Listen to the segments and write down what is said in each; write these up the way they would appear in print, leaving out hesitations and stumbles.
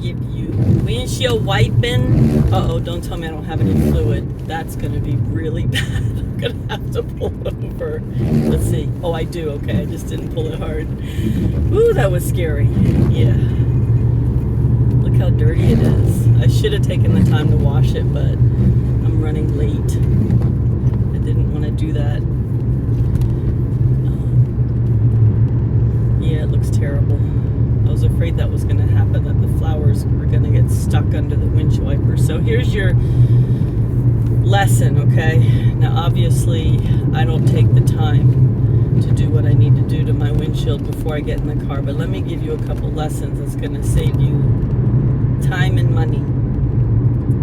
give you windshield wiping. Uh-oh, don't tell me I don't have any fluid. That's going to be really bad. I'm going to have to pull over. Let's see. Oh, I do. Okay, I just didn't pull it hard. Ooh, that was scary. Yeah. Look how dirty it is. I should have taken the time to wash it, but I'm running late. I didn't want to do that. Yeah, it looks terrible. I was afraid that was going to happen, that the flowers were going to get stuck under the windshield wiper. So here's your lesson, okay? Now, obviously, I don't take the time to do what I need to do to my windshield before I get in the car, but let me give you a couple lessons that's going to save you time and money.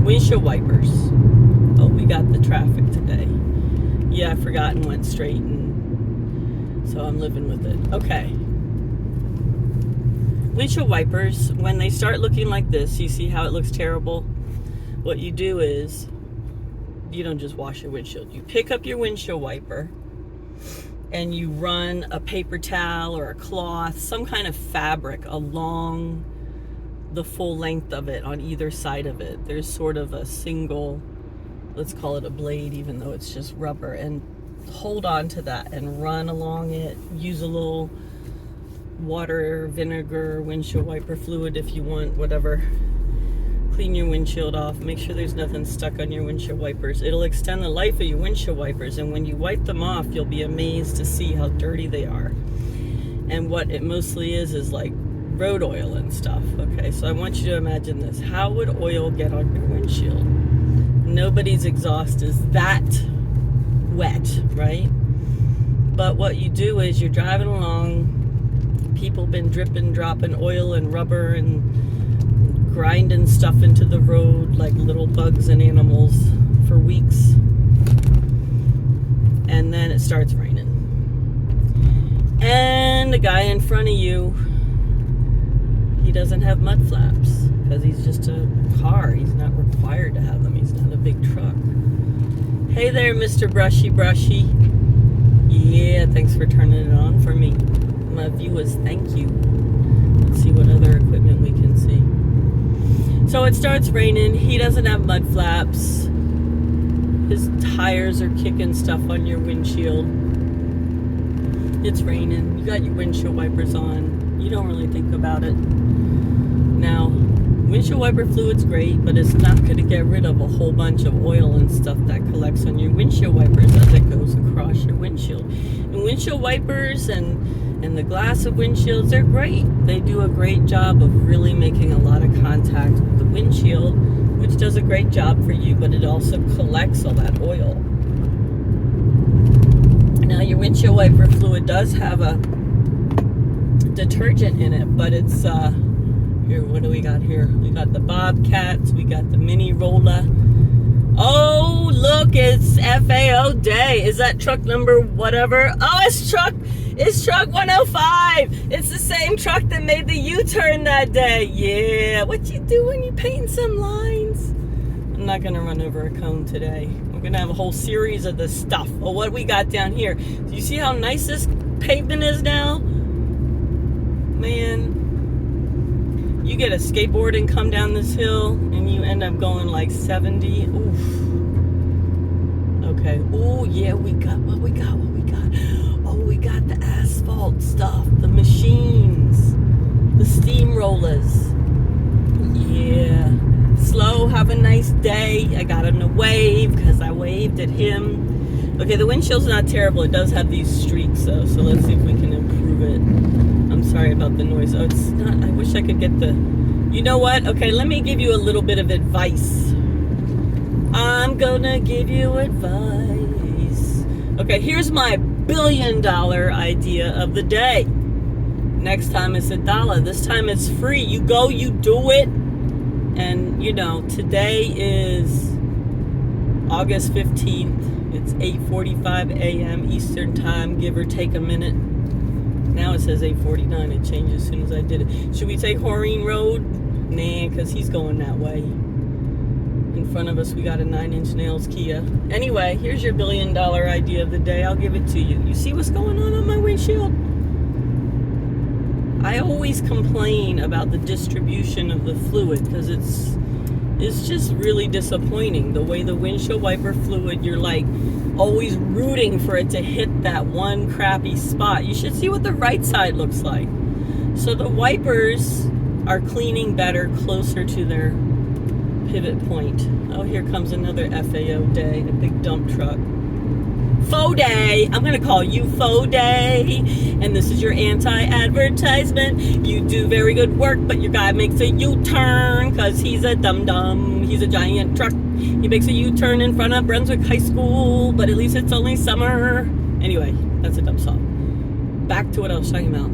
Windshield wipers. Oh, we got the traffic today. Yeah, I forgot and went straight, and so I'm living with it. Okay. Windshield wipers, when they start looking like this, you see how it looks terrible? What you do is, you don't just wash your windshield. You pick up your windshield wiper and you run a paper towel or a cloth, some kind of fabric along the full length of it on either side of it. There's sort of a single, let's call it a blade, even though it's just rubber, and hold on to that and run along it. Use a little water, vinegar, windshield wiper fluid if you want, whatever. Clean your windshield off. Make sure there's nothing stuck on your windshield wipers. It'll extend the life of your windshield wipers, and when you wipe them off, you'll be amazed to see how dirty they are. And what it mostly is like road oil and stuff. Okay, so I want you to imagine this. How would oil get on your windshield? Nobody's exhaust is that wet, right? But what you do is you're driving along, people been dripping, dropping oil and rubber and grinding stuff into the road like little bugs and animals for weeks. And then it starts raining. And the guy in front of you, he doesn't have mud flaps because he's just a car. He's not required to have them. He's not a big truck. Hey there, Mr. Brushy Brushy. Yeah, thanks for turning it on for me. My viewers, thank you. Let's see what other equipment we can see. So it starts raining. He doesn't have mud flaps. His tires are kicking stuff on your windshield. It's raining. You got your windshield wipers on. You don't really think about it. Now, windshield wiper fluid's great, but it's not going to get rid of a whole bunch of oil and stuff that collects on your windshield wipers as it goes across your windshield. And windshield wipers and the glass of windshields, they're great. They do a great job of really making a lot of contact with the windshield, which does a great job for you, but it also collects all that oil. Now, your windshield wiper fluid does have a detergent in it, but it's, here, what do we got here? We got the Bobcats, we got the Mini Roller. Oh, look, it's FAO Day. Is that truck number whatever? Oh, it's truck 105. It's the same truck that made the U-turn that day. Yeah, what you doing? You painting some lines? I'm not gonna run over a cone today. We're gonna have a whole series of this stuff. Oh, what we got down here? Do you see how nice this pavement is now? Man, you get a skateboard and come down this hill and you end up going like 70. Oof. Okay. Oh, yeah, what we got. Oh, we got the asphalt stuff, the machines, the steamrollers. Yeah. Slow, have a nice day. I got him to wave because I waved at him. Okay, the windshield's not terrible. It does have these streaks though, so let's see if we can improve it. I'm sorry about the noise. Oh, it's not, I wish I could get the, you know what? Okay, let me give you a little bit of advice. I'm gonna give you advice. Okay, here's my $1 billion idea of the day. Next time it's $1. This time it's free. You go, you do it. And, you know, today is August 15th. It's 8:45 a.m. Eastern Time, give or take a minute. Now it says 8:49. It changed as soon as I did it. Should we take Horine Road? Nah, because he's going that way. In front of us, we got a 9-inch nails Kia. Anyway, here's your $1 billion idea of the day. I'll give it to you. You see what's going on my windshield? I always complain about the distribution of the fluid because it's just really disappointing. The way the windshield wiper fluid, you're like always rooting for it to hit that one crappy spot. You should see what the right side looks like. So the wipers are cleaning better closer to their pivot point. Oh, here comes another FAO day, a big dump truck. Faux day. I'm going to call you Faux Day. And this is your anti-advertisement. You do very good work, but your guy makes a U-turn because he's a dum-dum. He's a giant truck. He makes a U-turn in front of Brunswick High School, but at least it's only summer. Anyway, that's a dumb song. Back to what I was talking about.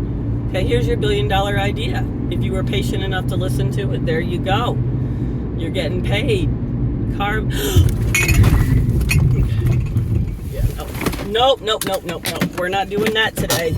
Okay, here's your $1 billion idea. If you were patient enough to listen to it, there you go. You're getting paid. Nope. We're not doing that today.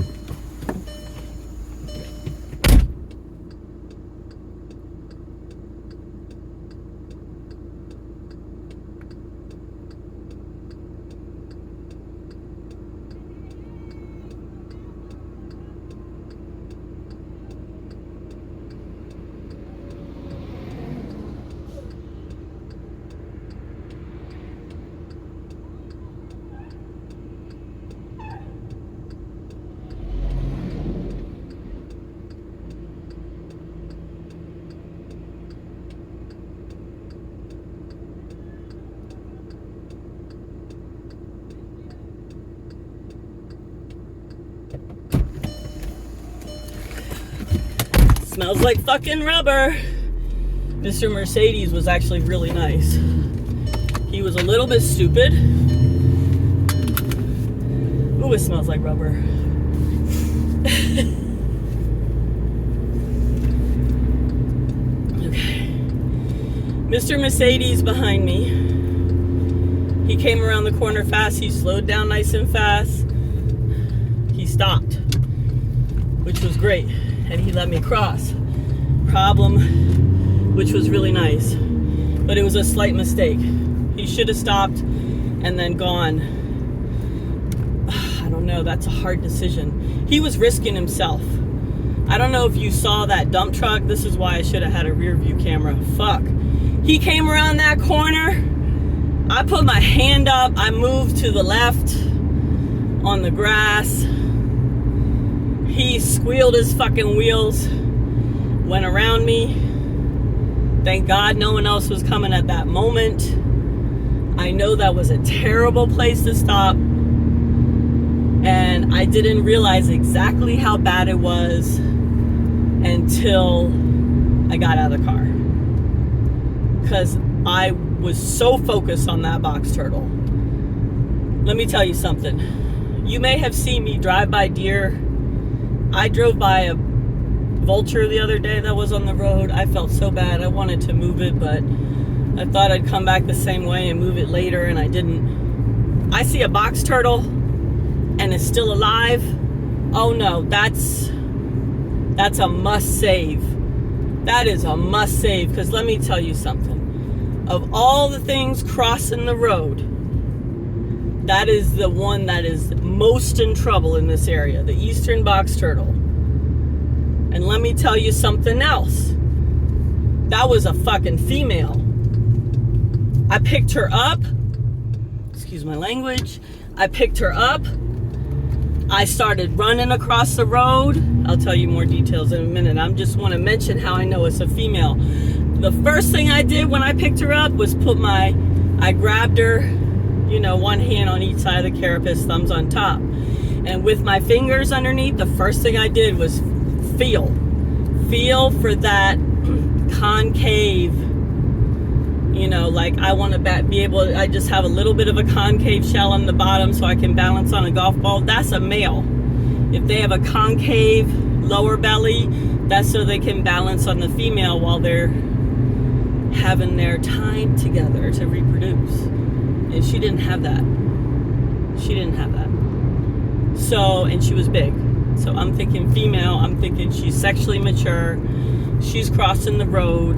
Smells like fucking rubber. Mr. Mercedes was actually really nice. He was a little bit stupid. Ooh, it smells like rubber. Okay. Mr. Mercedes behind me. He came around the corner fast. He slowed down nice and fast. He stopped, which was great. And he let me cross. Problem, which was really nice. But it was a slight mistake. He should have stopped and then gone. I don't know, that's a hard decision. He was risking himself. I don't know if you saw that dump truck. This is why I should have had a rear view camera. Fuck. He came around that corner. I put my hand up. I moved to the left on the grass. He squealed his fucking wheels, went around me. Thank God no one else was coming at that moment. I know that was a terrible place to stop. And I didn't realize exactly how bad it was until I got out of the car. Because I was so focused on that box turtle. Let me tell you something. You may have seen me drive by deer. I drove by a vulture the other day that was on the road. I felt so bad. I wanted to move it, but I thought I'd come back the same way and move it later, and I didn't. I see a box turtle and it's still alive. Oh no, that's a must save. That is a must save, because let me tell you something. Of all the things crossing the road, that is the one that is most in trouble in this area, the eastern box turtle. And let me tell you something else. That was a fucking female. I picked her up. Excuse my language. I picked her up. I started running across the road. I'll tell you more details in a minute. I just want to mention how I know it's a female. The first thing I did when I picked her up was I grabbed her, you know, one hand on each side of the carapace, thumbs on top. And with my fingers underneath, the first thing I did was feel for that concave, you know, like I want to be able to, I just have a little bit of a concave shell on the bottom so I can balance on a golf ball. That's a male. If they have a concave lower belly, that's so they can balance on the female while they're having their time together to reproduce. And she didn't have that. So, and she was big. So I'm thinking female, I'm thinking she's sexually mature, she's crossing the road.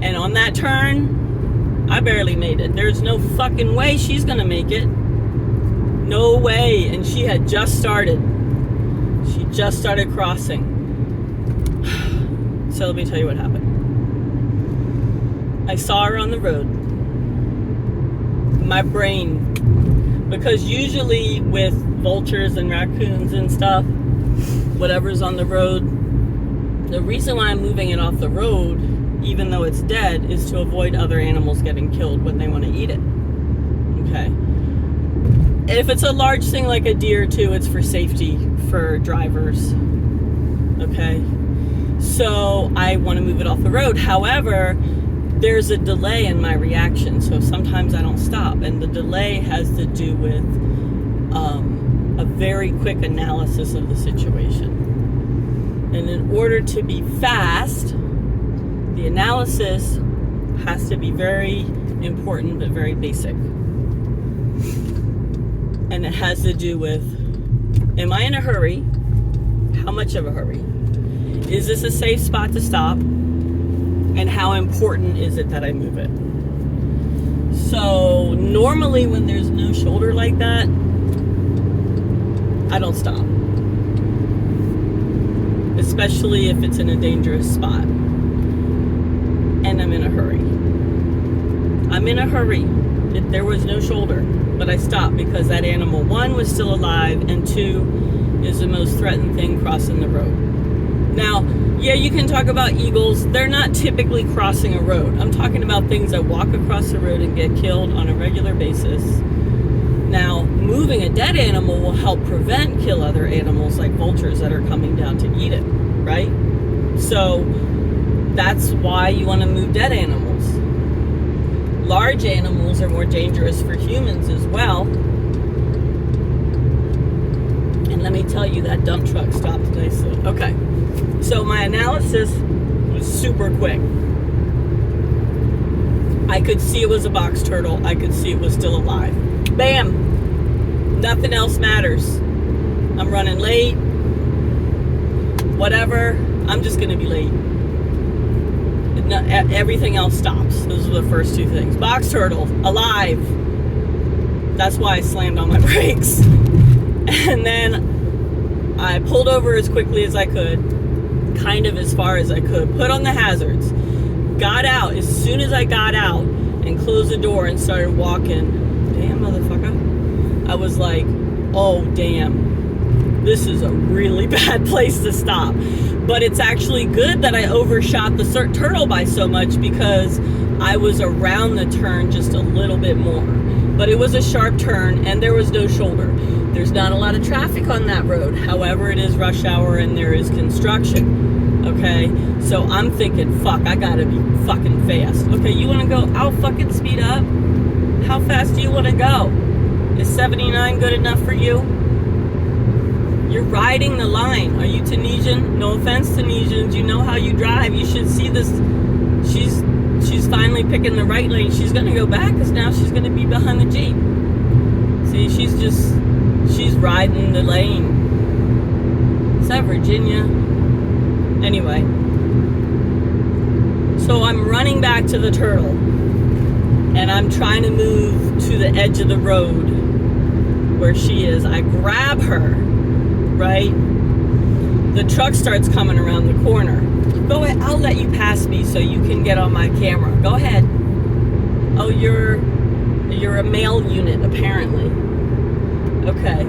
And on that turn, I barely made it. There's no fucking way she's gonna make it. No way. And she had just started. She just started crossing. So let me tell you what happened. I saw her on the road. My brain, because usually with vultures and raccoons and stuff, whatever's on the road, the reason why I'm moving it off the road, even though it's dead, is to avoid other animals getting killed when they want to eat it. Okay. If it's a large thing like a deer too, it's for safety for drivers. Okay. So I want to move it off the road. However, there's a delay in my reaction, so sometimes I don't stop, and the delay has to do with a very quick analysis of the situation. And in order to be fast, the analysis has to be very important but very basic. And it has to do with, am I in a hurry? How much of a hurry? Is this a safe spot to stop? And how important is it that I move it? So normally when there's no shoulder like that, I don't stop. Especially if it's in a dangerous spot. And I'm in a hurry. I'm in a hurry. There was no shoulder. But I stopped because that animal, one, was still alive, and two, is the most threatened thing crossing the road. Now, yeah, you can talk about eagles. They're not typically crossing a road. I'm talking about things that walk across the road and get killed on a regular basis. Now, moving a dead animal will help kill other animals like vultures that are coming down to eat it, right? So that's why you want to move dead animals. Large animals are more dangerous for humans as well. And let me tell you, that dump truck stopped nicely. Okay, so my analysis was super quick. I could see it was a box turtle. I could see it was still alive. Bam! Nothing else matters. I'm running late. Whatever. I'm just going to be late. Everything else stops. Those are the first two things. Box turtle, alive. That's why I slammed on my brakes. And then I pulled over as quickly as I could, kind of as far as I could, put on the hazards, got out. As soon as I got out and closed the door and started walking, damn motherfucker, I was like, oh damn, this is a really bad place to stop. But it's actually good that I overshot the turtle by so much, because I was around the turn just a little bit more. But it was a sharp turn and there was no shoulder. There's not a lot of traffic on that road. However, it is rush hour and there is construction. Okay? So I'm thinking, fuck, I gotta be fucking fast. Okay, you wanna go? I'll fucking speed up. How fast do you wanna go? Is 79 good enough for you? You're riding the line. Are you Tunisian? No offense, Tunisians. You know how you drive. You should see this. She's finally picking the right lane. She's going to go back because now she's going to be behind the Jeep. See, she's riding the lane. Is that Virginia? Anyway. So I'm running back to the turtle. And I'm trying to move to the edge of the road where she is. I grab her. Right? The truck starts coming around the corner. Go ahead, I'll let you pass me so you can get on my camera. Go ahead. Oh, you're a male unit, apparently. Okay.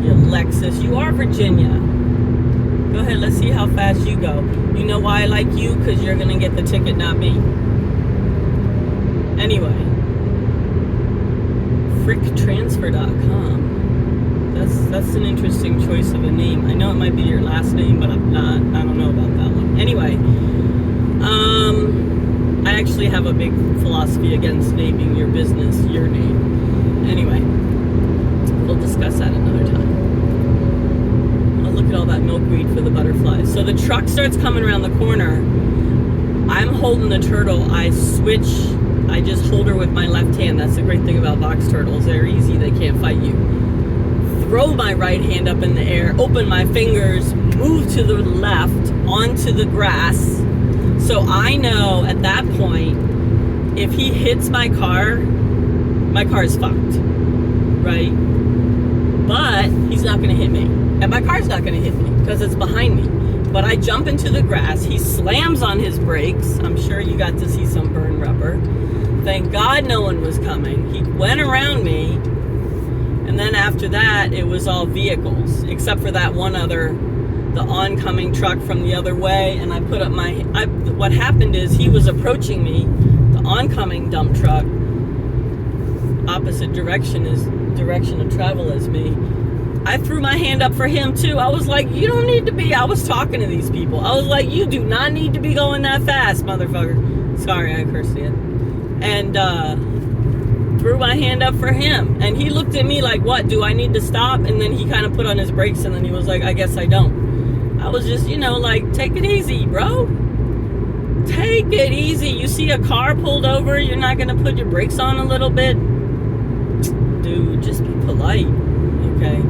You Lexus. You are Virginia. Go ahead, let's see how fast you go. You know why I like you? Because you're going to get the ticket, not me. Anyway. fricktransfer.com. That's an interesting choice of a name. I know it might be your last name, but I don't know about that one. Anyway, I actually have a big philosophy against naming your business your name. Anyway, we'll discuss that another time. Oh, look at all that milkweed for the butterflies. So the truck starts coming around the corner. I'm holding the turtle. I just hold her with my left hand. That's the great thing about box turtles. They're easy. They can't fight you. Throw my right hand up in the air, open my fingers, move to the left onto the grass. So I know at that point, if he hits my car is fucked, right? but he's not going to hit me. And my car's not going to hit me because it's behind me. But I jump into the grass. He slams on his brakes. I'm sure you got to see some burn rubber. Thank God no one was coming. He went around me. And then after that, it was all vehicles, except for that one other, the oncoming truck from the other way. And I put up what happened is he was approaching me, the oncoming dump truck, opposite direction of travel as me. I threw my hand up for him too. I was like, you don't need to be. I was talking to these people. I was like, you do not need to be going that fast, motherfucker. Sorry, I cursed it. And threw my hand up for him. And he looked at me like, what, do I need to stop? And then he kind of put on his brakes and then he was like, I guess I don't. I was just, like, take it easy, bro. Take it easy. You see a car pulled over, you're not going to put your brakes on a little bit? Dude, just be polite, okay?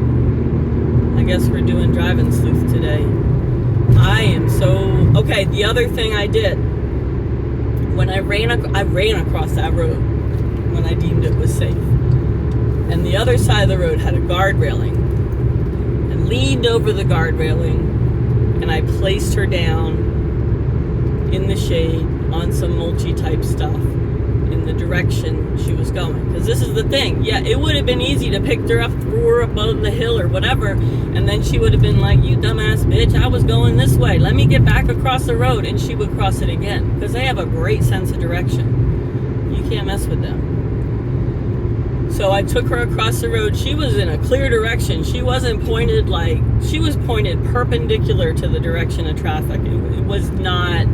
I guess we're doing driving sleuth today. Okay, the other thing I did, when I ran across that road when I deemed it was safe. And the other side of the road had a guard railing. And leaned over the guard railing, and I placed her down in the shade on some mulchy type stuff in the direction she was going. Because this is the thing. Yeah, it would have been easy to pick her up, throw her above the hill or whatever, and then she would have been like, you dumbass bitch, I was going this way. Let me get back across the road. And she would cross it again. Because they have a great sense of direction. You can't mess with them. So I took her across the road. She was in a clear direction. She wasn't pointed she was pointed perpendicular to the direction of traffic. It was not,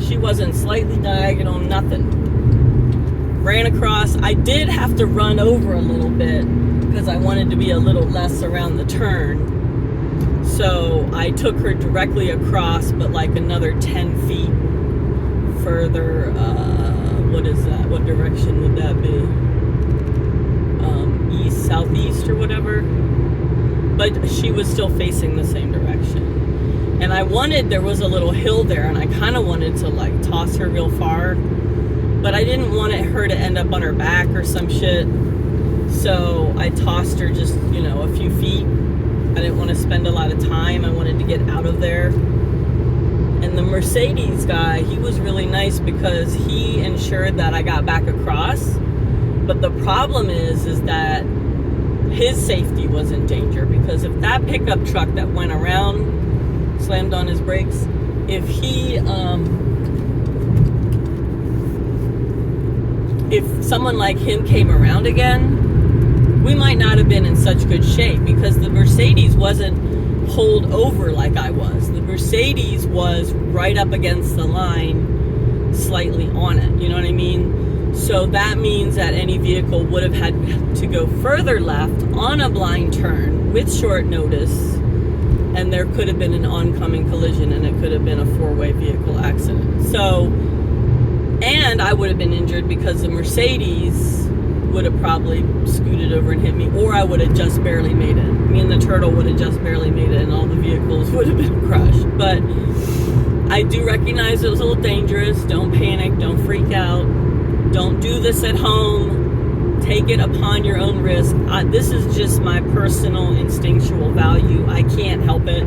she wasn't slightly diagonal, nothing. Ran across. I did have to run over a little bit because I wanted to be a little less around the turn. So I took her directly across, but like another 10 feet further. What is that? What direction would that be? East, southeast, or whatever. But she was still facing the same direction. And there was a little hill there, and I kind of wanted to like toss her real far. But I didn't want her to end up on her back or some shit. So I tossed her just, a few feet. I didn't want to spend a lot of time. I wanted to get out of there. And the Mercedes guy, he was really nice because he ensured that I got back across. But the problem is that his safety was in danger, because if that pickup truck that went around, slammed on his brakes, if someone like him came around again, we might not have been in such good shape, because the Mercedes wasn't pulled over like I was. The Mercedes was right up against the line, slightly on it. You know what I mean? So that means that any vehicle would have had to go further left on a blind turn with short notice, and there could have been an oncoming collision, and it could have been a four-way vehicle accident. So, and I would have been injured because the Mercedes would have probably scooted over and hit me, or I would have just barely made it. Me and the turtle would have just barely made it, and all the vehicles would have been crushed. But I do recognize it was a little dangerous. Don't panic. Don't freak out. Don't do this at home. Take it upon your own risk. This is just my personal instinctual value. I can't help it.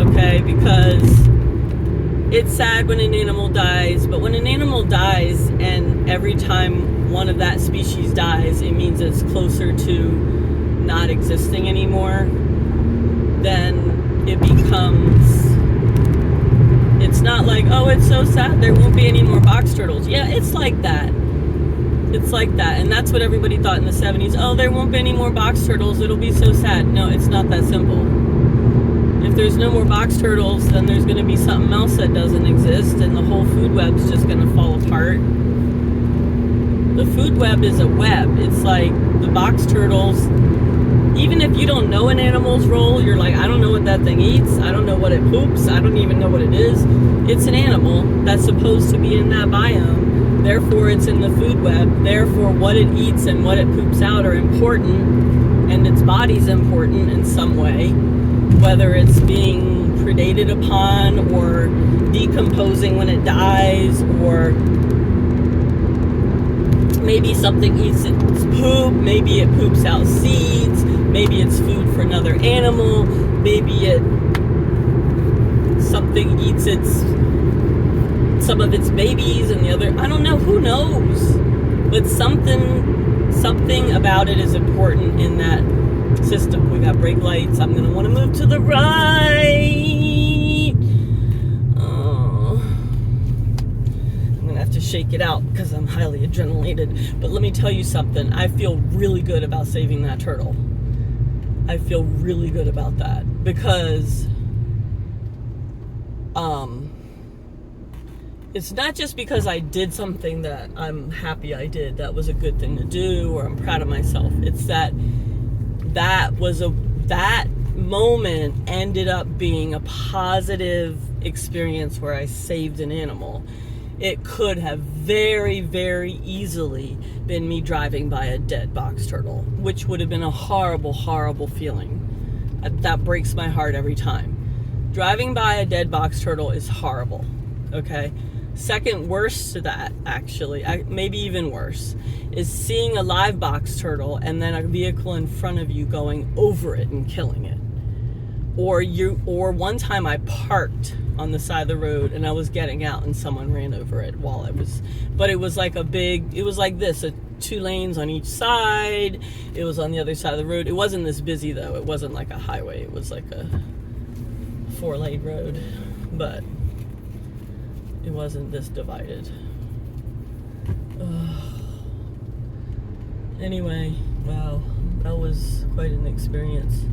Okay? Because it's sad when an animal dies, but when an animal dies, and every time one of that species dies, it means it's closer to not existing anymore, then it becomes... It's not like, oh, it's so sad, there won't be any more box turtles. Yeah, it's like that. It's like that. And that's what everybody thought in the 70s. Oh, there won't be any more box turtles, it'll be so sad. No, it's not that simple. If there's no more box turtles, then there's going to be something else that doesn't exist, and the whole food web's just going to fall apart. The food web is a web. It's like the box turtles. Even if you don't know an animal's role, you're like, I don't know what that thing eats. I don't know what it poops. I don't even know what it is. It's an animal that's supposed to be in that biome. Therefore, it's in the food web. Therefore, what it eats and what it poops out are important. And its body's important in some way. Whether it's being predated upon or decomposing when it dies, or maybe something eats its poop. Maybe it poops out seeds. maybe it's food for another animal, maybe something eats some of its babies and the other, I don't know, who knows, but something about it is important in that system. We got brake lights. I'm going to want to move to the right. I'm going to have to shake it out because I'm highly adrenalated. But let me tell you something. I feel really good about saving that turtle. I feel really good about that because it's not just because I did something that I'm happy I did, that was a good thing to do, or I'm proud of myself. It's that moment ended up being a positive experience where I saved an animal. It could have very, very easily been me driving by a dead box turtle, which would have been a horrible, horrible feeling. That breaks my heart every time. Driving by a dead box turtle is horrible, okay? Second worst to that, actually, maybe even worse, is seeing a live box turtle and then a vehicle in front of you going over it and killing it. Or one time I parked on the side of the road and I was getting out and someone ran over it but it was like it was like this, 2 lanes on each side. It was on the other side of the road. It wasn't this busy though. It wasn't like a highway. It was like a 4-lane road, but it wasn't this divided. Anyway, wow, that was quite an experience.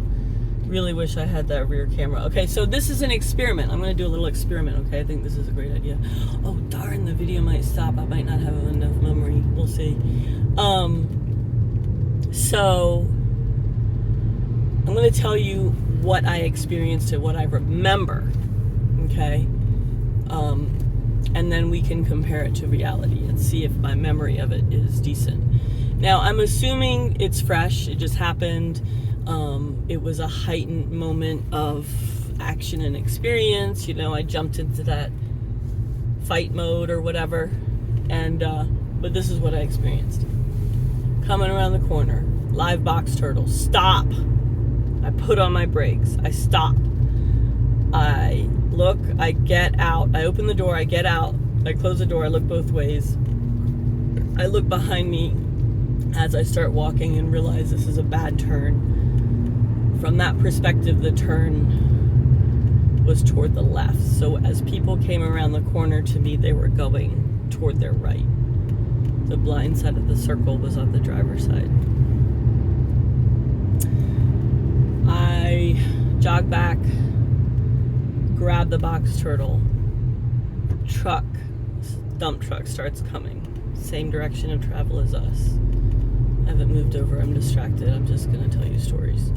Really wish I had that rear camera. Okay, so this is an experiment. I'm going to do a little experiment, okay? I think this is a great idea. Oh, darn, the video might stop. I might not have enough memory. We'll see. So I'm going to tell you what I experienced and what I remember, okay? And then we can compare it to reality and see if my memory of it is decent. Now, I'm assuming it's fresh. It just happened. It was a heightened moment of action and experience. You know, I jumped into that fight mode or whatever. But this is what I experienced. Coming around the corner, live box turtle, stop. I put on my brakes. I stop. I look, I get out. I open the door, I get out. I close the door, I look both ways. I look behind me as I start walking and realize this is a bad turn. From that perspective, the turn was toward the left. So as people came around the corner to me, they were going toward their right. The blind side of the circle was on the driver's side. I jog back, grab the box turtle. Dump truck starts coming. Same direction of travel as us. I haven't moved over, I'm distracted. I'm just gonna tell you stories.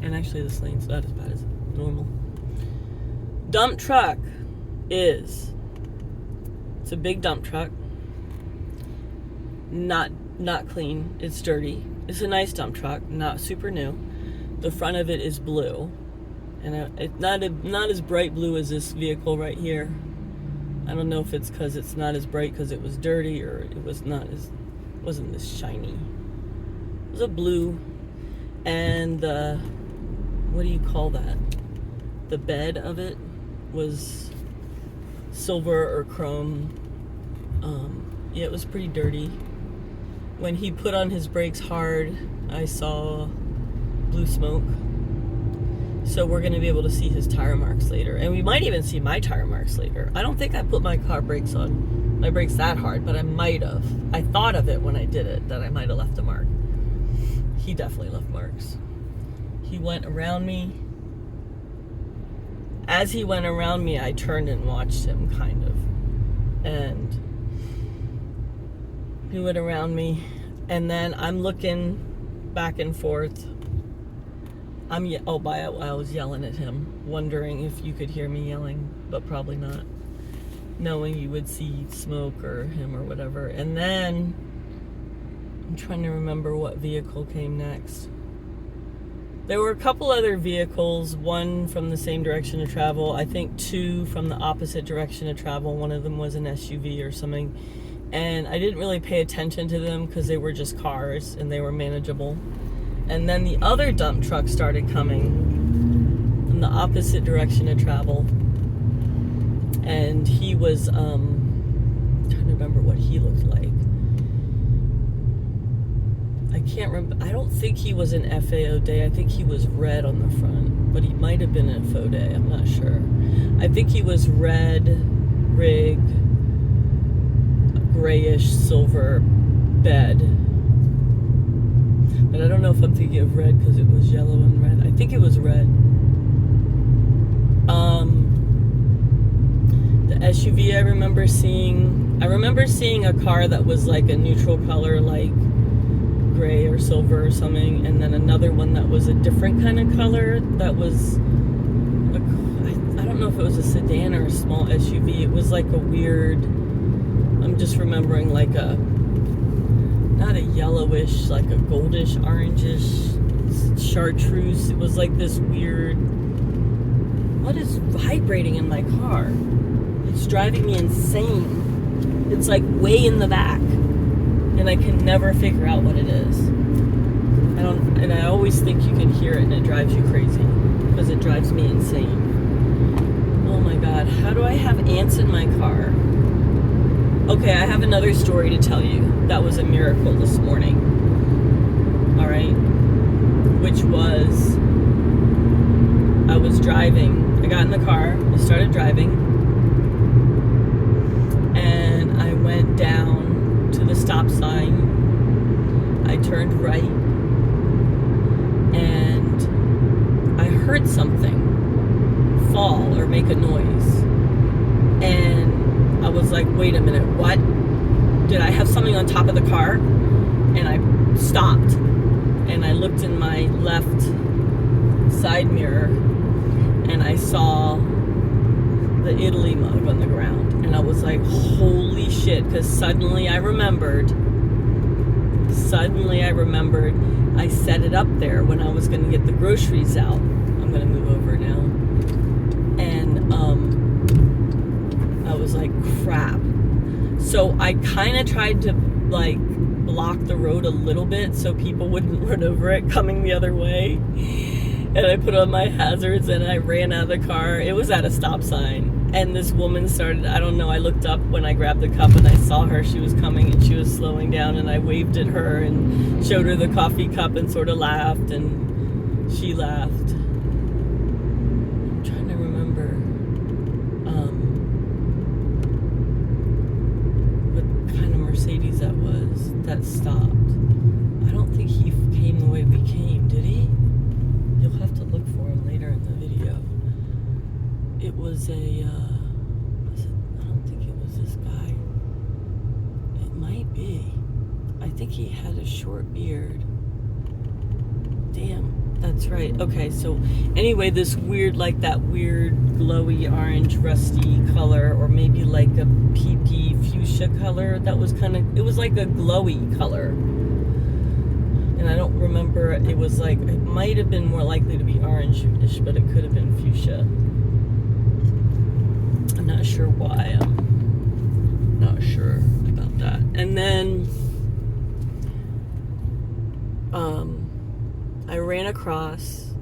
And actually this lane's not as bad as normal. Dump truck it's a big dump truck. Not clean, it's dirty. It's a nice dump truck, not super new. The front of it is blue. And it's not as bright blue as this vehicle right here. I don't know if it's because it's not as bright because it was dirty, or it wasn't this shiny. It was a blue, and what do you call that? The bed of it was silver or chrome. Yeah, it was pretty dirty. When he put on his brakes hard, I saw blue smoke. So we're going to be able to see his tire marks later. And we might even see my tire marks later. I don't think I put my brakes that hard, but I might have. I thought of it when I did it, that I might have left a mark. He definitely left marks. He went around me. As he went around me, I turned and watched him, kind of. And he went around me. And then I'm looking back and forth. I was yelling at him, wondering if you could hear me yelling, but probably not, knowing you would see smoke or him or whatever. And then I'm trying to remember what vehicle came next. There were a couple other vehicles, one from the same direction of travel, I think 2 from the opposite direction of travel. One of them was an SUV or something. And I didn't really pay attention to them because they were just cars and they were manageable. And then the other dump truck started coming in the opposite direction of travel. And he was, I'm trying to remember what he looked like. I can't remember. I don't think he was an FAO day. I think he was red on the front, but he might have been a faux day. I'm not sure. I think he was red rig, grayish silver bed. But I don't know if I'm thinking of red because it was yellow and red. I think it was red. The SUV I remember seeing a car that was like a neutral color, like gray or silver or something, and then another one that was a different kind of color that was I don't know if it was a sedan or a small SUV. It was like a weird, I'm just remembering like a, not a yellowish, like a goldish, orangish chartreuse. It was like this weird, what is vibrating in my car? It's driving me insane. It's like way in the back. And I can never figure out what it is. And I always think you can hear it and it drives you crazy because it drives me insane. Oh my God, how do I have ants in my car? Okay, I have another story to tell you. That was a miracle this morning. All right, which was, I was driving. I got in the car, I started driving, and I went down to the stop sign. I turned right and I heard something fall or make a noise, and I was like, wait a minute, what? Did I have something on top of the car? And I stopped and I looked in my left side mirror and I saw the Italy mug on the ground, and I was like, holy shit, because suddenly I remembered I set it up there when I was going to get the groceries out. I'm going to move over now. And I was like, crap. So I kind of tried to like block the road a little bit so people wouldn't run over it coming the other way. And I put on my hazards and I ran out of the car. It was at a stop sign. And this woman started, I don't know, I looked up when I grabbed the cup and I saw her. She was coming and she was slowing down, and I waved at her and showed her the coffee cup and sort of laughed, and she laughed. I'm trying to remember what kind of Mercedes that was that stopped. I don't think he came the way we came, did he? You'll have to look for him later in the video. It was I don't think it was this guy. It might be. I think he had a short beard. Damn, that's right. Okay, so anyway, this weird, like that weird glowy orange rusty color, or maybe like a PP fuchsia color that was kind of, it was like a glowy color. And I don't remember, it was like, it might have been more likely to be orange-ish, but it could have been fuchsia. I'm not sure why. I'm not sure about that. And then I ran across,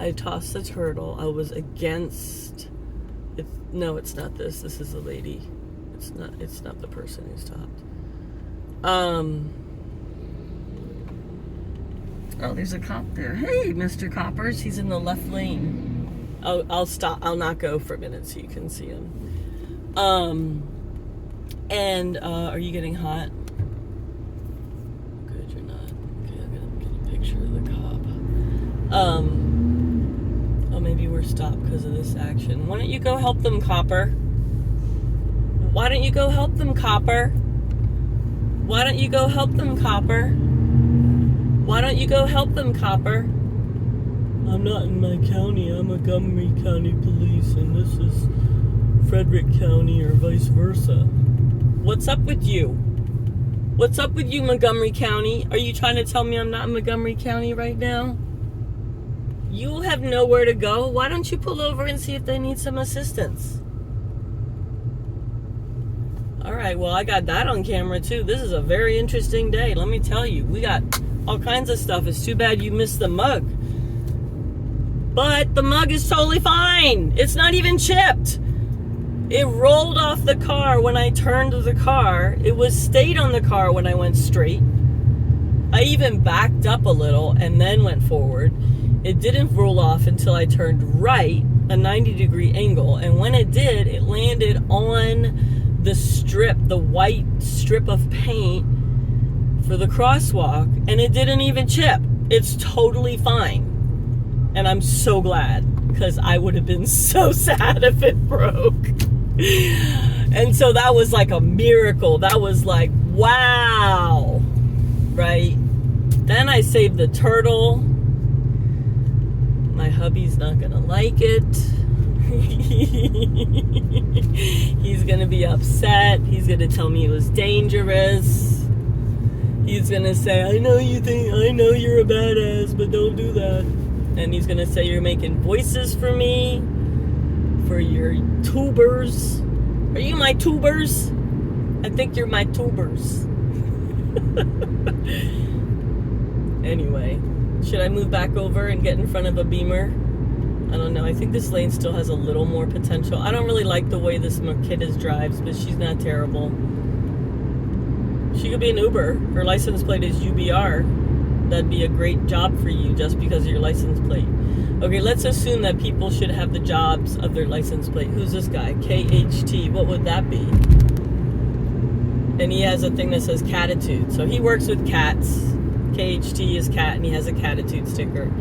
I tossed the turtle. I was against it. No, it's not this. This is the lady. It's not the person who stopped. Oh, there's a cop there. Hey, Mr. Coppers. He's in the left lane. I'll stop. I'll not go for a minute so you can see him. And are you getting hot? Good, you're not. Okay, I'm gonna get a picture of the cop. Oh, maybe we're stopped because of this action. Why don't you go help them, copper? Why don't you go help them, copper? Why don't you go help them, copper? Why don't you go help them, copper? I'm not in my county. I'm Montgomery County Police, and this is Frederick County, or vice versa. What's up with you? What's up with you, Montgomery County? Are you trying to tell me I'm not in Montgomery County right now? You have nowhere to go. Why don't you pull over and see if they need some assistance? All right, well, I got that on camera too. This is a very interesting day. Let me tell you, we got all kinds of stuff. It's too bad you missed the mug. But the mug is totally fine. It's not even chipped. It rolled off the car when I turned the car. It was stayed on the car when I went straight. I even backed up a little and then went forward. It didn't roll off until I turned right, a 90-degree angle. And when it did, it landed on the strip, the white strip of paint for the crosswalk, and it didn't even chip. It's totally fine. And I'm so glad, because I would have been so sad if it broke. And so that was like a miracle. That was like, wow. Right? Then I saved the turtle. My hubby's not gonna like it. He's gonna be upset. He's gonna tell me it was dangerous. He's gonna say, I know you're a badass, but don't do that. And he's gonna say you're making voices for me, for your tubers. Are you my tubers? I think you're my tubers. Anyway, should I move back over and get in front of a Beamer? I don't know. I think this lane still has a little more potential. I don't really like the way this Mercedes drives, but she's not terrible. She could be an Uber. Her license plate is UBR. That'd be a great job for you just because of your license plate. Okay, let's assume that people should have the jobs of their license plate. Who's this guy? KHT. What would that be? And he has a thing that says catitude. So he works with cats. KHT is cat, and he has a catitude sticker.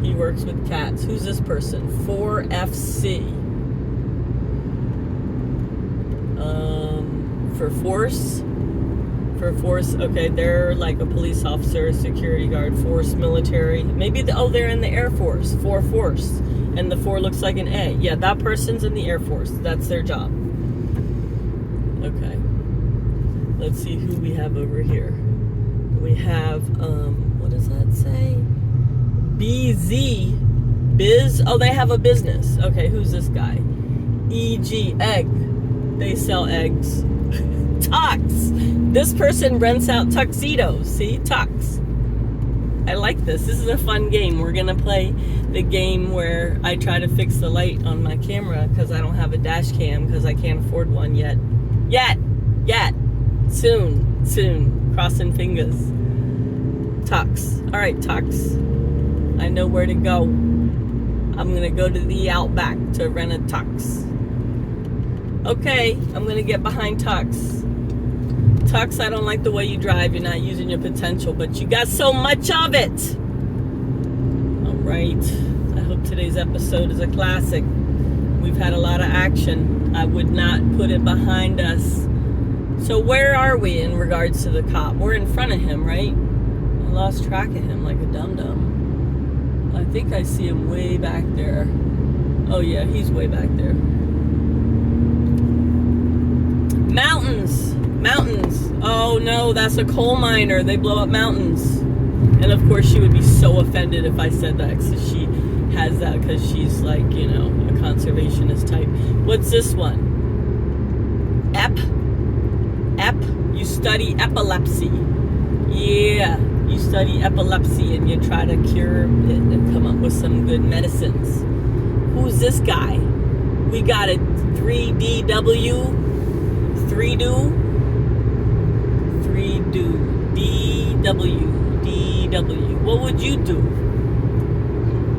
He works with cats. Who's this person? 4FC. For force. For force, okay, they're like a police officer, a security guard, force, military. Maybe, they're in the Air Force, for force. And the 4 looks like an A. Yeah, that person's in the Air Force. That's their job. Okay. Let's see who we have over here. We have, what does that say? BZ. Biz? Oh, they have a business. Okay, who's this guy? EG, egg. They sell eggs. Tux. This person rents out tuxedos. See? Tux. I like this. This is a fun game. We're going to play the game where I try to fix the light on my camera because I don't have a dash cam because I can't afford one yet. Yet. Soon. Crossing fingers. Tux. All right, Tux. I know where to go. I'm going to go to the Outback to rent a Tux. Okay, I'm going to get behind Tux. Tux, I don't like the way you drive. You're not using your potential, but you got so much of it. All right. I hope today's episode is a classic. We've had a lot of action. I would not put it behind us. So where are we in regards to the cop? We're in front of him, right? I lost track of him like a dum-dum. I think I see him way back there. Oh yeah, he's way back there. Mountains. Oh no, that's a coal miner. They blow up mountains. And of course she would be so offended if I said that, because she has that, because she's like, a conservationist type. What's this one? You study epilepsy. Yeah, you study epilepsy and you try to cure it and come up with some good medicines. Who's this guy? We got a 3DW. 3DW. DW. What would you do?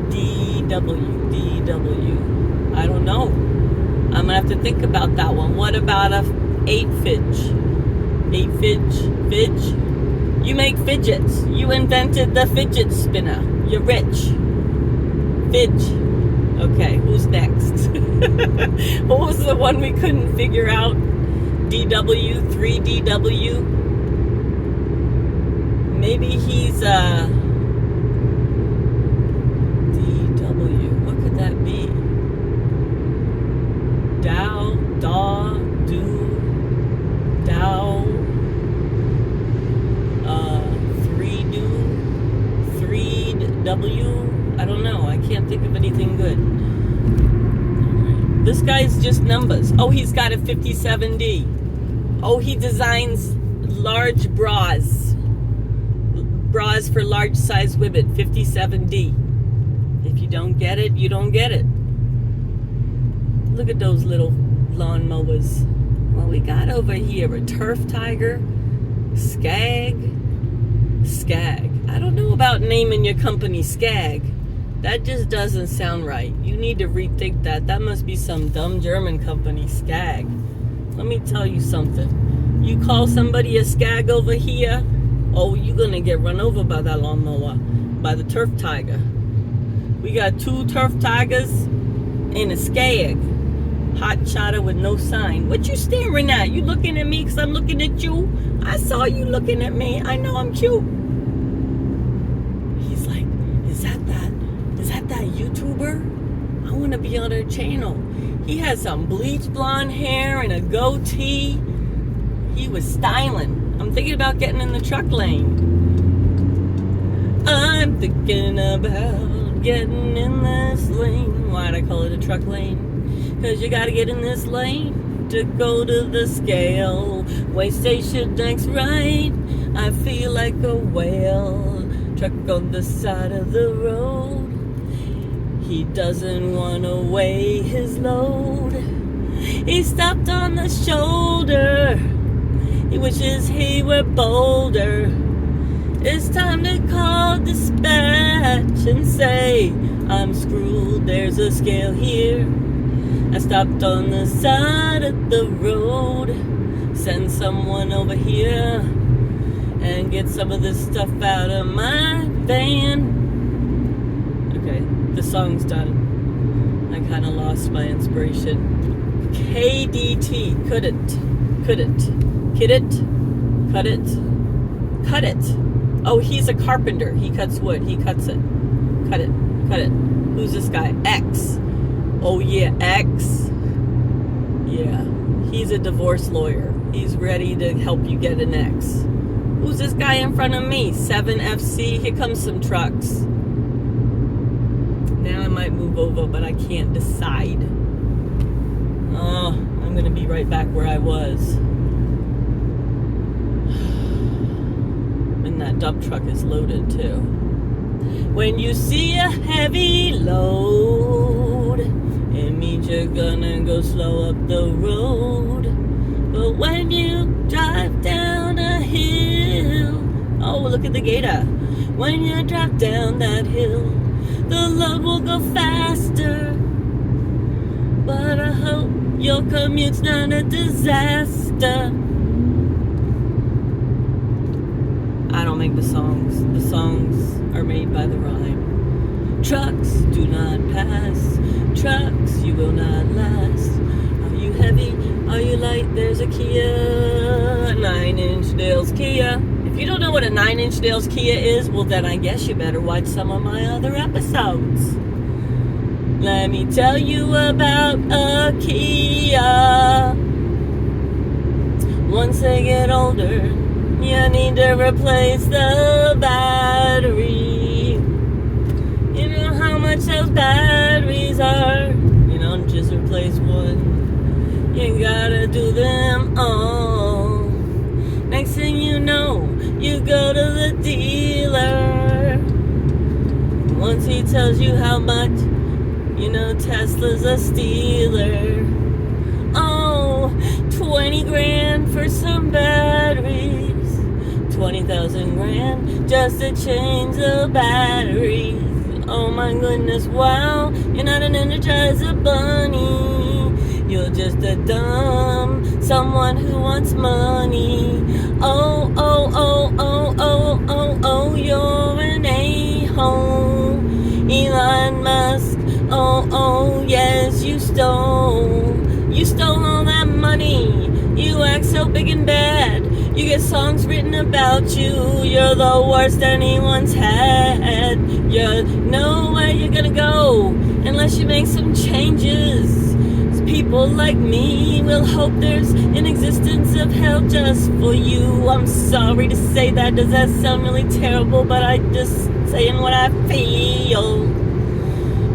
DW. I don't know. I'm gonna have to think about that one. What about a 8-fidge? 8-fidge? You make fidgets. You invented the fidget spinner. You're rich. Fidge. Okay, who's next? What was the one we couldn't figure out? DW, 3DW. Maybe he's DW. What could that be? Dow, 3W. I don't know. I can't think of anything good. This guy's just numbers. Oh, he's got a 57D. Oh, he designs large bras. Bras for large size women, 57D. If you don't get it, you don't get it. Look at those little lawnmowers. What we got over here? A turf tiger? Skag? Skag. I don't know about naming your company Skag. That just doesn't sound right. You need to rethink that. That must be some dumb German company, Skag. Let me tell you something. You call somebody a Skag over here, oh, you're gonna get run over by that lawnmower, by the turf tiger. We got 2 turf tigers and a Skag. Hot shotter with no sign. What you staring at? You looking at me because I'm looking at you? I saw you looking at me. I know I'm cute. He's like, is that YouTuber? I want to be on her channel. He has some bleach blonde hair and a goatee. He was styling. I'm thinking about getting in the truck lane. I'm thinking about getting in this lane. Why'd I call it a truck lane? Cause you gotta get in this lane to go to the scale. Way station next right. I feel like a whale. Truck on the side of the road. He doesn't wanna weigh his load. He stopped on the shoulder. He wishes he were bolder. It's time to call dispatch and say, I'm screwed, there's a scale here. I stopped on the side of the road. Send someone over here and get some of this stuff out of my van. Okay, the song's done. I kind of lost my inspiration. KDT, couldn't, kid it, cut it. Oh, he's a carpenter. He cuts wood. He cuts it. Cut it. Who's this guy? X. Oh yeah, X. Yeah, he's a divorce lawyer. He's ready to help you get an X. Who's this guy in front of me? 7FC. Here comes some trucks. Now I might move over, but I can't decide. Oh, I'm gonna be right back where I was. And that dump truck is loaded too. When you see a heavy load, it means you're gonna go slow up the road. But when you drive down a hill, oh, look at the gator. When you drive down that hill, the load will go faster. But I hope your commute's not a disaster. I don't make the songs. The songs are made by the rhyme. Trucks do not pass. Trucks, you will not last. Are you heavy? Are you light? There's a Kia. 9-inch Dale's Kia. If you don't know what a 9-inch Dale's Kia is, well then I guess you better watch some of my other episodes. Let me tell you about a Kia. Once they get older, you need to replace the battery. You know how much those batteries are. You don't just replace one. You gotta do them all. Next thing you know, you go to the dealer. Once he tells you how much, you know Tesla's a stealer. Oh, 20 grand for some batteries. 20,000 grand just to change the batteries. Oh my goodness, wow, you're not an Energizer bunny. You're just a dumb someone who wants money. Oh, oh, oh, oh, oh, oh, oh, you're an a-hole. Elon Musk, oh, oh, yes, you stole all that money. You act so big and bad. You get songs written about you. You're the worst anyone's had. You're nowhere you're gonna go unless you make some changes. People like me will hope there's an existence of hell just for you. I'm sorry to say that. Does that sound really terrible? But I just saying what I feel.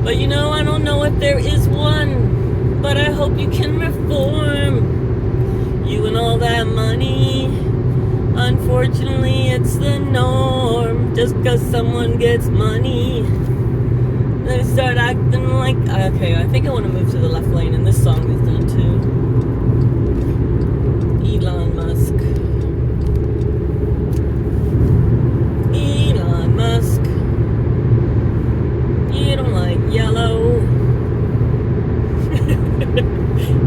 But you know, I don't know if there is one. But I hope you can reform. You and all that money. Unfortunately, it's the norm. Just cause someone gets money, they start acting like... Okay, I think I want to move to the left lane, and this song is done too. Elon Musk. Elon Musk. You don't like yellow.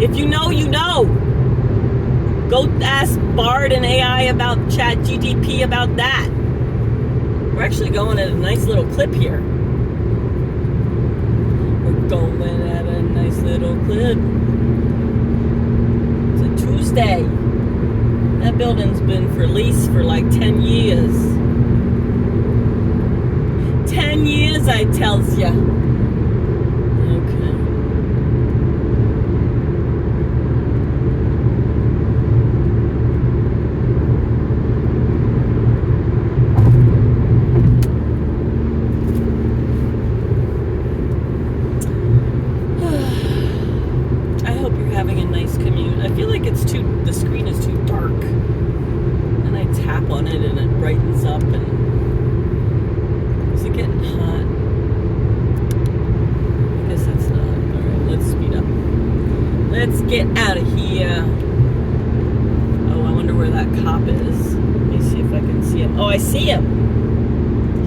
If you know, you know. Go ask Bard and AI about ChatGPT about that. We're actually going at a nice little clip here. We're going at a nice little clip. It's a Tuesday. That building's been for lease for like 10 years. 10 years, I tells ya. Okay. I hope you're having a nice commute. I feel like the screen is too dark. And I tap on it and it brightens up. And is it getting hot? I guess that's not. Alright, let's speed up. Let's get out of here. Oh, I wonder where that cop is. Let me see if I can see him. Oh, I see him.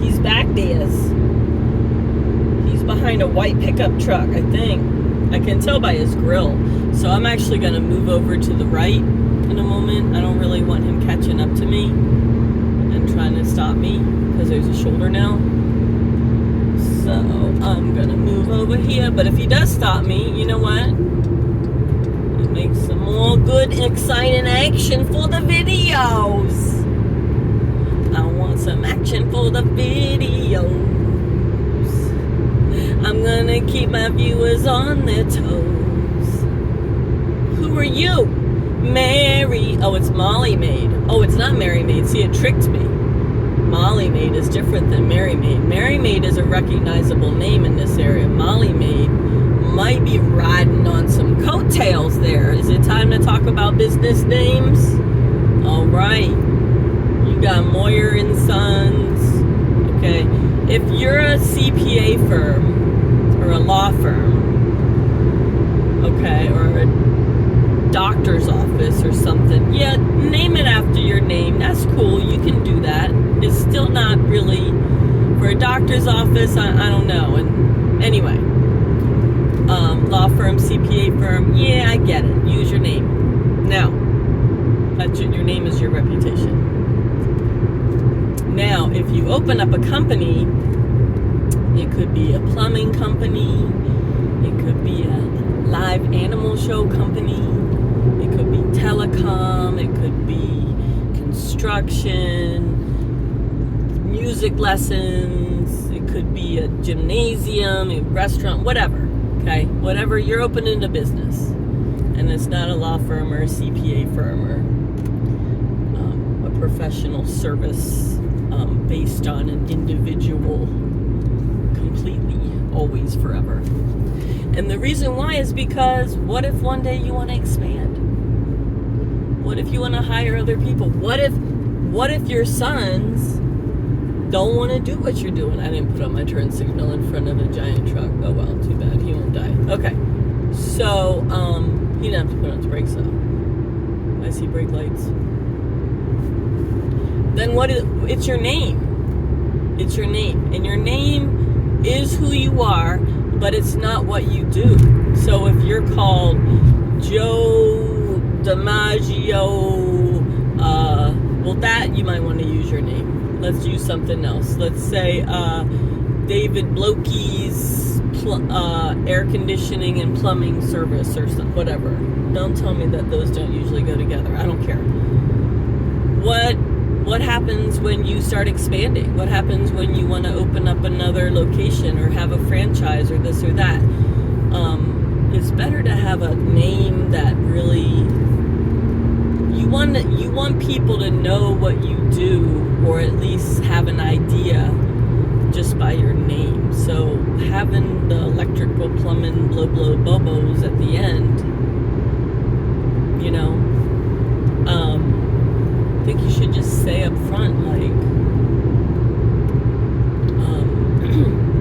He's back there. He's behind a white pickup truck, I think. I can tell by his grill. So I'm actually going to move over to the right in a moment. I don't really want him catching up to me and trying to stop me because there's a shoulder now. So I'm going to move over here. But if he does stop me, you know what? It makes some more good, exciting action for the videos. I want some action for the videos. I'm gonna keep my viewers on their toes. Who are you? Mary. Oh, it's Molly Maid. Oh, it's not Mary Maid. See, it tricked me. Molly Maid is different than Mary Maid. Mary Maid is a recognizable name in this area. Molly Maid might be riding on some coattails there. Is it time to talk about business names? All right. You got Moyer and Sons. Okay. If you're a CPA firm, or a law firm, okay, or a doctor's office or something, yeah, name it after your name. That's cool. You can do that. It's still not really for a doctor's office. I don't know. And anyway, law firm, CPA firm, yeah, I get it. Use your name. Now, your name is your reputation. Now, if you open up a company, it could be a plumbing company. It could be a live animal show company. It could be telecom. It could be construction, music lessons. It could be a gymnasium, a restaurant, whatever. Okay? Whatever, you're opening a business. And it's not a law firm or a CPA firm or a professional service based on an individual completely, always, forever. And the reason why is because what if one day you want to expand? What if you want to hire other people? What if your sons don't want to do what you're doing? I didn't put on my turn signal in front of a giant truck. Oh well, too bad. He won't die. Okay. So, he didn't have to put on his brakes though. I see brake lights. Then it's your name. It's your name. And your name is who you are, but it's not what you do. So if you're called Joe DiMaggio, well, that you might want to use your name. Let's use something else. Let's say David Blokey's air conditioning and plumbing service or something, whatever. Don't tell me that those don't usually go together. I don't care. What happens when you start expanding? What happens when you want to open up another location or have a franchise or this or that? It's better to have a name that really you want people to know what you do, or at least have an idea just by your name. So having the electrical, plumbing, blah blah bobos at the end, say up front, like,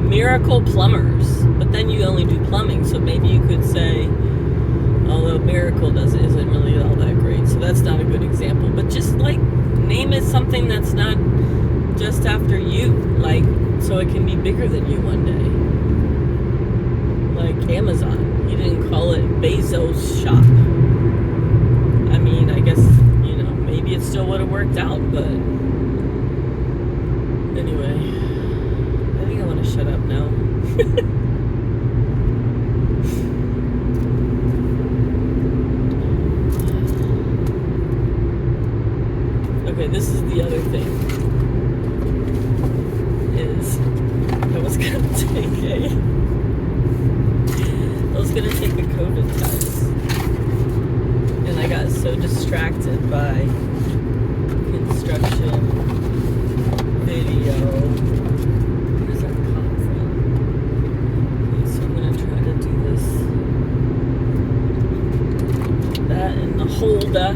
miracle plumbers, but then you only do plumbing, so maybe you could say, although miracle isn't really all that great, so that's not a good example, but just like name it something that's not just after you, like, so it can be bigger than you one day, like Amazon. You didn't call it Bezos shop. I mean, I guess, maybe it still would have worked out, but anyway, I think I want to shut up now. Okay, this is the other thing, is I was gonna take a COVID test, and I got so distracted by construction video. Where does that come from? Okay, so I'm gonna try to do this. That and the holder.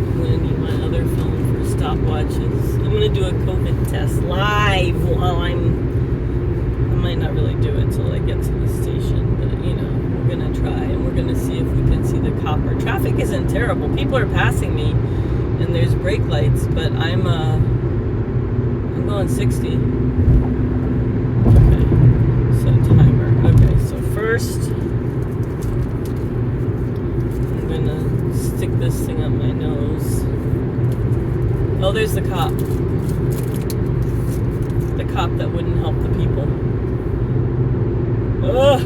I'm gonna need my other phone for stopwatches. I'm gonna do a COVID test live while I might not really do it till I get to the station, but we're gonna try, and we're gonna see if we can see the copper. Traffic isn't terrible. People are passing me, and there's brake lights, but I'm going 60. Okay, so timer. Okay, so first I'm gonna stick this thing up my nose. Oh, there's the cop. The cop that wouldn't help the people. Ugh!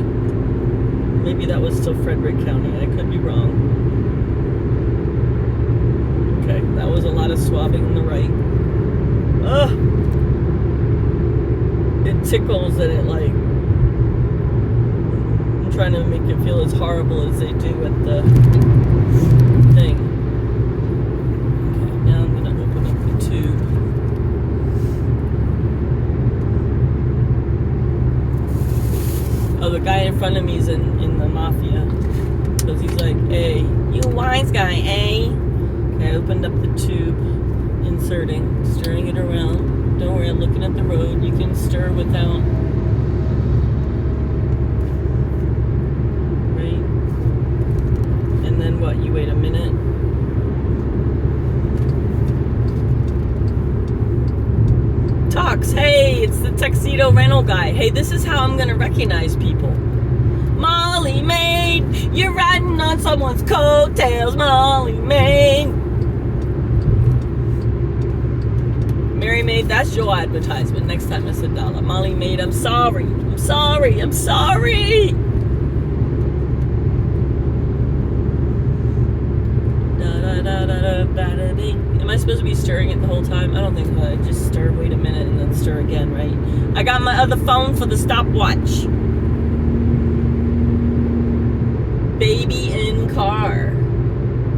Maybe that was still Frederick County. I could be wrong. Okay, that was a lot of swabbing on the right. Ugh! It tickles and it like... I'm trying to make it feel as horrible as they do at the thing. Okay, now I'm gonna open up the tube. Oh, the guy in front of me is in the mafia. Because he's like, hey, you wise guy, eh? Okay, I opened up the tube, inserting, stirring it around. Don't worry, I'm looking at the road. You can stir without... Right? And then what? You wait a minute. Talks, hey, it's the tuxedo rental guy. Hey, this is how I'm gonna recognize people. Molly Maid, you're riding on someone's coattails, Molly Maid. Mary Maid, that's your advertisement. Next time it's $1. Molly Maid, I'm sorry. I'm sorry. I'm sorry. Am I supposed to be stirring it the whole time? I don't think so. I just stir, wait a minute, and then stir again, right? I got my other phone for the stopwatch. Baby in car.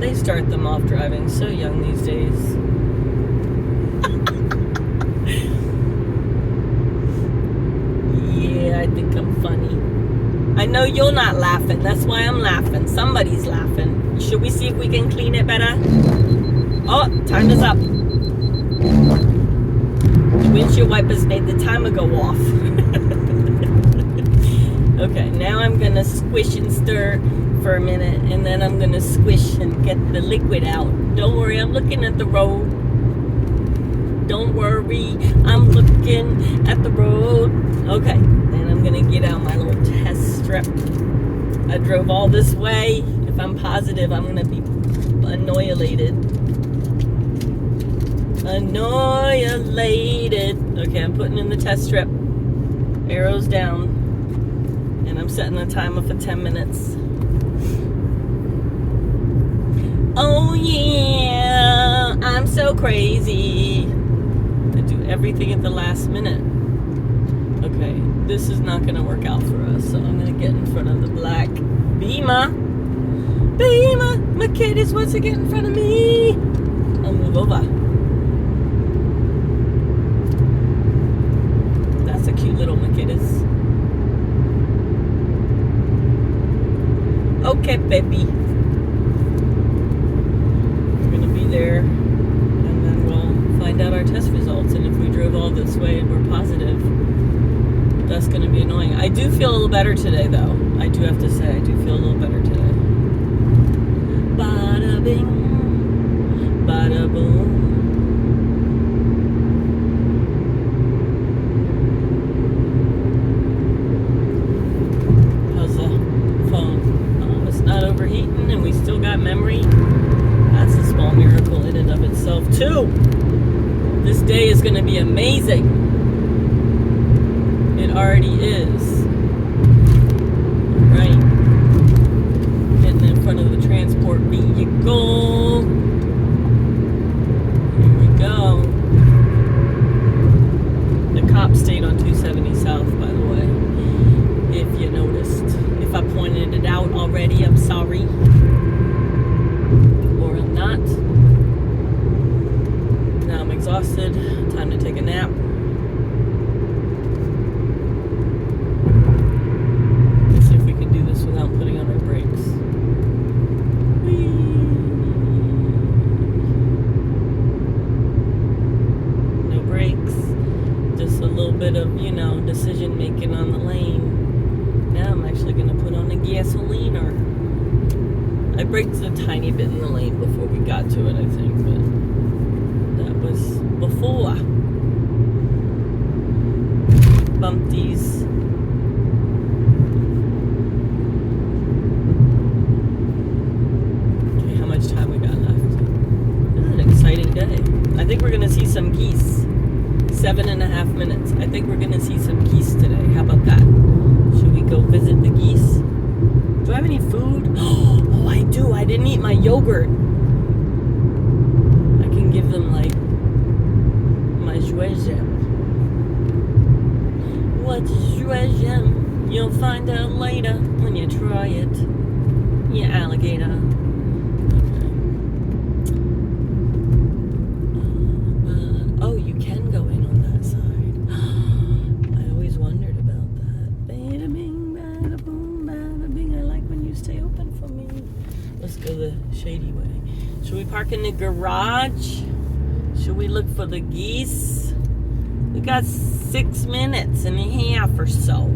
They start them off driving so young these days. Yeah, I think I'm funny. I know you're not laughing. That's why I'm laughing. Somebody's laughing. Should we see if we can clean it better? Oh, time is up. The windshield wipers made the timer go off. Okay, now I'm gonna squish and stir for a minute, and then I'm gonna squish and get the liquid out. Don't worry, I'm looking at the road. Don't worry, I'm looking at the road. Okay, then I'm gonna get out my little test strip. I drove all this way. If I'm positive, I'm gonna be annihilated. Annihilated. Okay, I'm putting in the test strip. Arrows down. And I'm setting the timer for 10 minutes. Oh yeah, I'm so crazy. I do everything at the last minute. Okay, this is not gonna work out for us, so I'm gonna get in front of the black Beamer. Beamer, my kid is once again in front of me. I'll move over. That's a cute little Mercedes. Okay, baby. We're gonna be there find out our test results. And if we drove all this way and we're positive, that's going to be annoying. I do feel a little better today, though. I do have to say, I do feel a little better today. Bada bing, bada boom. How's the phone? It's not overheating, and we still got memory. That's a small miracle in and of itself, too. This day is going to be amazing. It already is. Right. Getting in front of the transport vehicle. Here we go. The cop stayed on 270 South, by the way. If you noticed. If I pointed it out already, I'm sorry. Or I'm not. Now I'm exhausted. Time to take a nap. Let's see if we can do this without putting on our brakes. Whee! No brakes. Just a little bit of, decision making on the lane. Now I'm actually going to put on a gasoliner. I braked a tiny bit in the lane before we got to it, I think, but that was before. Bumped these. Okay, how much time we got left? This is an exciting day. I think we're going to see some geese. 7.5 minutes. I think we're going to see some geese today. How about that? Should we go visit the geese? Do I have any food? Oh, I do. I didn't eat my yogurt. I can give them, my joie j'aime. What's joie j'aime? You'll find out later when you try it. You alligator. Oh, you can go in on that side. I always wondered about that. Bada bing, bada boom, bada bing. I like when you stay open for me. Let's go the shady way. Should we park in the garage? Should we look for the geese? We got 6 minutes and a half or so.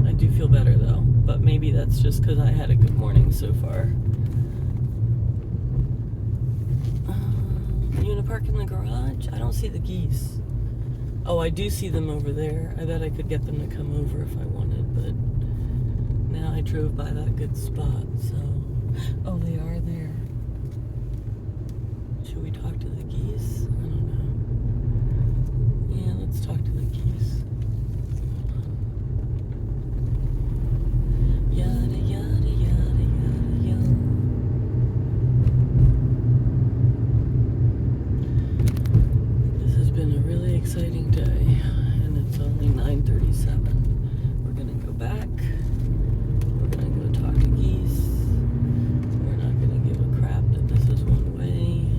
I do feel better though, but maybe that's just because I had a good morning so far. You gonna park in the garage? I don't see the geese. Oh, I do see them over there. I bet I could get them to come over if I wanted, but now I drove by that good spot, so. Oh, they are there. Should we talk to the geese? I don't know. Yeah, let's talk to the geese. Yada, yada, yada, yada, yada. This has been a really exciting day, and it's only 9:37. We're gonna go back. We're gonna go talk to geese. We're not gonna give a crap that this is one way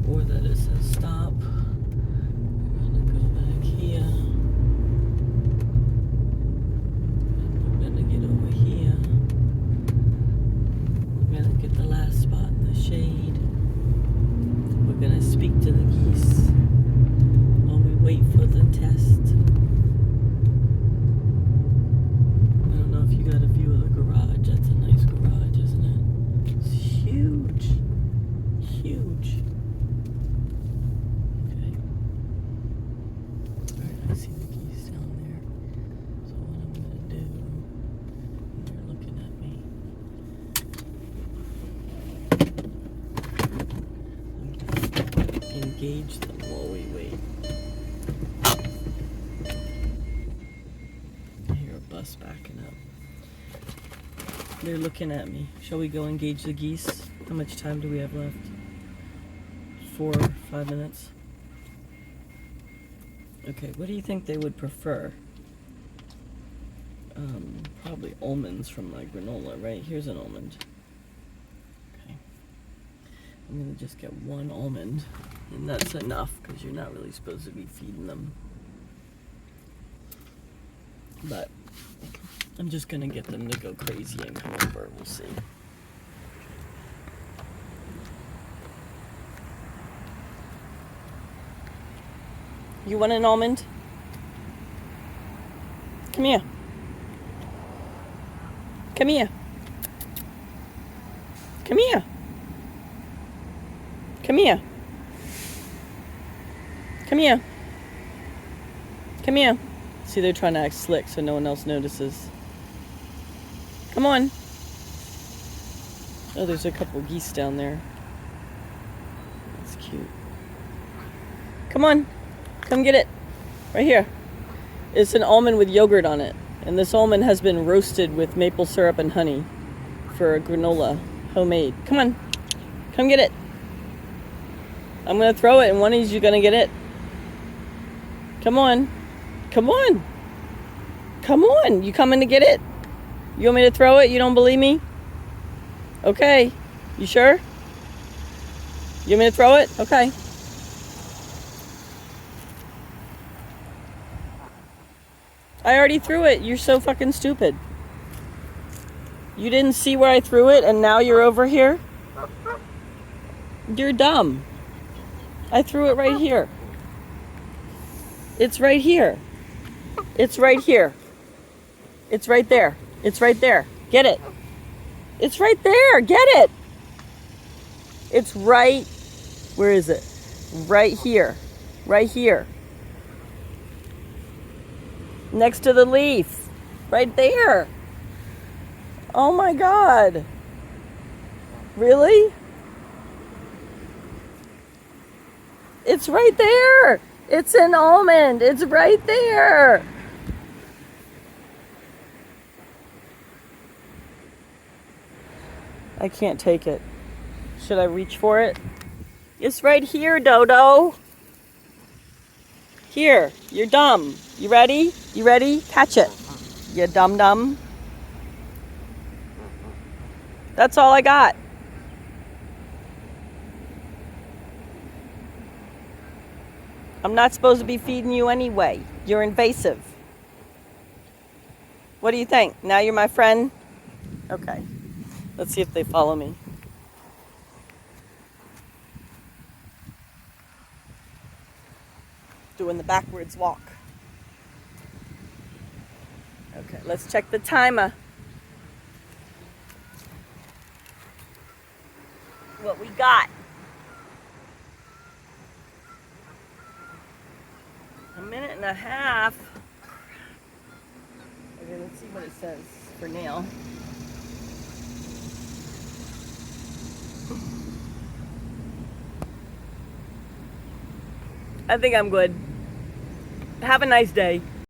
or that it says stop. We're gonna go back here. And we're gonna get over here. We're gonna get the last spot in the shade. We're gonna speak to the geese while we wait for the test. I don't know if you got a view of the garage. That's a nice garage, isn't it? It's huge. Huge. Okay. Alright, I see the geese down there. So what I'm gonna do, and they're looking at me. I'm gonna engage them while we wait. I hear a bus backing up. They're looking at me. Shall we go engage the geese? How much time do we have left? 4 or 5 minutes? Okay, what do you think they would prefer? Probably almonds from my granola, right? Here's an almond. Okay. I'm gonna just get one almond, and that's enough because you're not really supposed to be feeding them. But I'm just gonna get them to go crazy and come over. We'll see. You want an almond? Come here. Come here. Come here. Come here. Come here. Come here. See, they're trying to act slick so no one else notices. Come on. Oh, there's a couple geese down there. That's cute. Come on. Come get it. Right here. It's an almond with yogurt on it. And this almond has been roasted with maple syrup and honey for a granola, homemade. Come on. Come get it. I'm going to throw it and one of you's going to get it. Come on. Come on. Come on. You coming to get it? You want me to throw it? You don't believe me? Okay. You sure? You want me to throw it? Okay. I already threw it. You're so fucking stupid. You didn't see where I threw it and now you're over here? You're dumb. I threw it right here. It's right here. It's right here. It's right there. It's right there. Get it. It's right there. Get it. It's right. Where is it? Right here. Right here. Next to the leaf. Right there. Oh my God. Really? It's right there. It's an almond. It's right there. I can't take it. Should I reach for it? It's right here, Dodo. Here, you're dumb. You ready? You ready? Catch it. You dum-dum. That's all I got. I'm not supposed to be feeding you anyway. You're invasive. What do you think? Now you're my friend? Okay. Let's see if they follow me. Doing the backwards walk. Okay, let's check the timer. What we got? A minute and a half. Okay, let's see what it says for Neil. I think I'm good. Have a nice day.